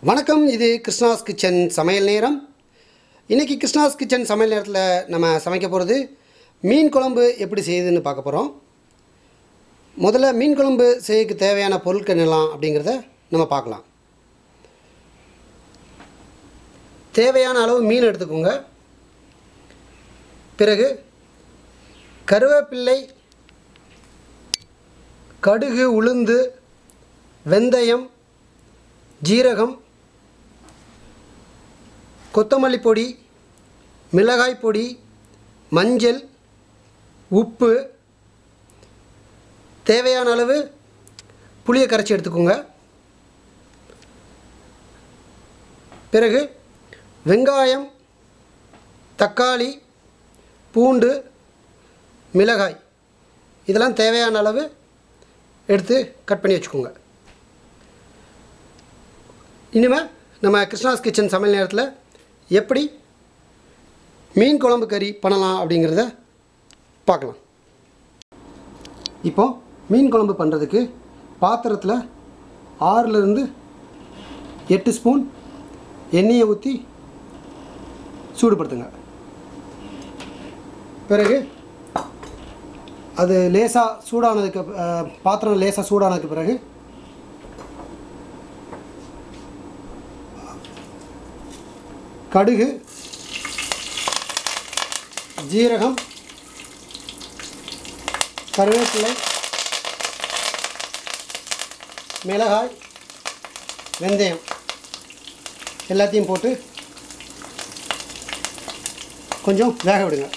வணக்கம். இது கிருஷ்ணாஸ் கிச்சன் சமையல் நேரம். இன்றைக்கி கிருஷ்ணாஸ் கிச்சன் சமையல் நேரத்தில் நம்ம சமைக்க போகிறது மீன் குழம்பு எப்படி செய்யுதுன்னு பார்க்க போகிறோம். முதல்ல மீன் குழம்பு செய்யக்கு தேவையான பொருட்கள் என்னலாம் அப்படிங்கிறத நம்ம பார்க்கலாம். தேவையான அளவு மீன் எடுத்துக்கோங்க. பிறகு கருவேப்பிள்ளை, கடுகு, உளுந்து, வெந்தயம், ஜீரகம், கொத்தமல்லி பொடி, மிளகாய் பொடி, மஞ்சள், உப்பு, தேவையான அளவு புளியை கரைச்சி எடுத்துக்கோங்க. பிறகு வெங்காயம், தக்காளி, பூண்டு, மிளகாய் இதெல்லாம் தேவையான அளவு எடுத்து கட் பண்ணி வச்சுக்கோங்க. இனிமேல் நம்ம கிருஷ்ணாஸ் கிச்சன் சமையல் நேரத்தில் எப்படி மீன் குழம்பு கறி பண்ணலாம் அப்படிங்கிறத பார்க்கலாம். இப்போது மீன் குழம்பு பண்ணுறதுக்கு பாத்திரத்தில் 6லிருந்து 8 ஸ்பூன் எண்ணெயை ஊற்றி சூடுபடுத்துங்க. பிறகு அது லேசாக சூடானதுக்கு பாத்திரம் லேசாக சூடானதுக்கு பிறகு கடுகு, ஜீரகம், கருவேப்பிலை, மிளகாய், வெந்தயம் எல்லாத்தையும் போட்டு கொஞ்சம் வேக விடுங்க.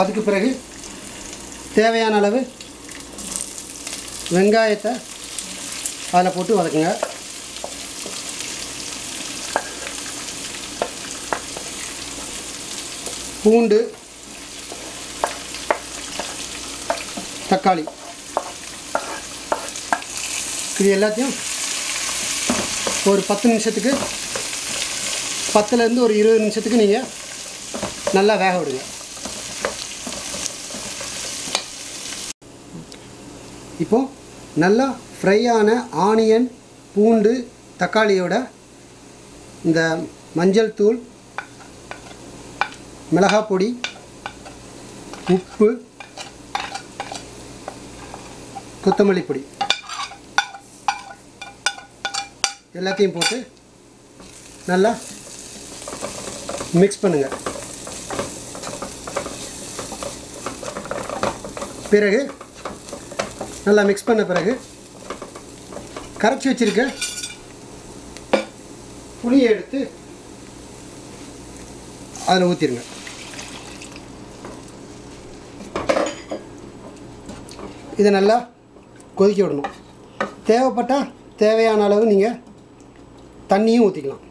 அதுக்கு பிறகு தேவையான அளவு வெங்காயத்தை அதில் போட்டு வதக்குங்க. பூண்டு, தக்காளி இது எல்லாத்தையும் ஒரு 10 நிமிஷத்துக்கு 10லேருந்து ஒரு 20 நிமிஷத்துக்கு நீங்கள் நல்லா வேக விடுங்க. இப்போது நல்லா ஃப்ரையான ஆனியன், பூண்டு, தக்காளியோட இந்த மஞ்சள் தூள், மிளகாய் பொடி, உப்பு, கொத்தமல்லி பொடி எல்லாத்தையும் போட்டு நல்லா மிக்ஸ் பண்ணுங்கள். பிறகு நல்லா மிக்ஸ் பண்ண பிறகு கரைச்சி வச்சிருக்க புளியை எடுத்து அதில் ஊற்றிடுங்க. இதை நல்லா கொதிக்க விடணும். தேவைப்பட்டால் தேவையான அளவு நீங்கள் தண்ணியும் ஊற்றிக்கலாம்.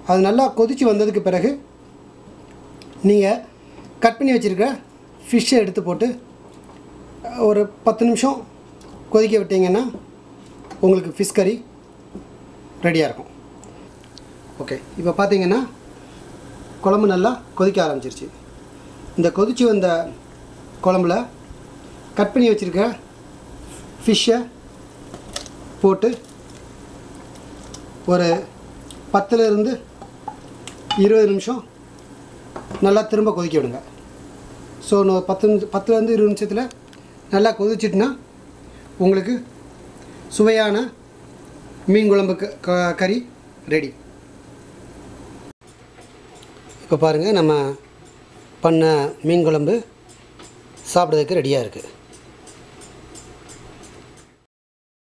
அது நல்லா கொதித்து வந்ததுக்கு பிறகு நீங்கள் கட் பண்ணி வச்சுருக்க ஃபிஷ்ஷை எடுத்து போட்டு ஒரு 10 நிமிஷம் கொதிக்க விட்டிங்கன்னா உங்களுக்கு ஃபிஷ் கறி ரெடியாக இருக்கும். ஓகே, இப்போ பார்த்தீங்கன்னா குழம்பு நல்லா கொதிக்க ஆரம்பிச்சிருச்சு. இந்த கொதித்து வந்த குழம்புல கட் பண்ணி வச்சுருக்க ஃபிஷ்ஷை போட்டு ஒரு 10லேருந்து 20 நிமிஷம் நல்லா திரும்ப கொதிக்க விடுங்க. ஸோ 10லேருந்து 20 நிமிஷத்தில் நல்லா கொதிச்சிட்டுனா உங்களுக்கு சுவையான மீன் குழம்பு கறி ரெடி. இப்போ பாருங்கள், நம்ம பண்ண மீன் குழம்பு சாப்பிட்றதுக்கு ரெடியாக இருக்குது.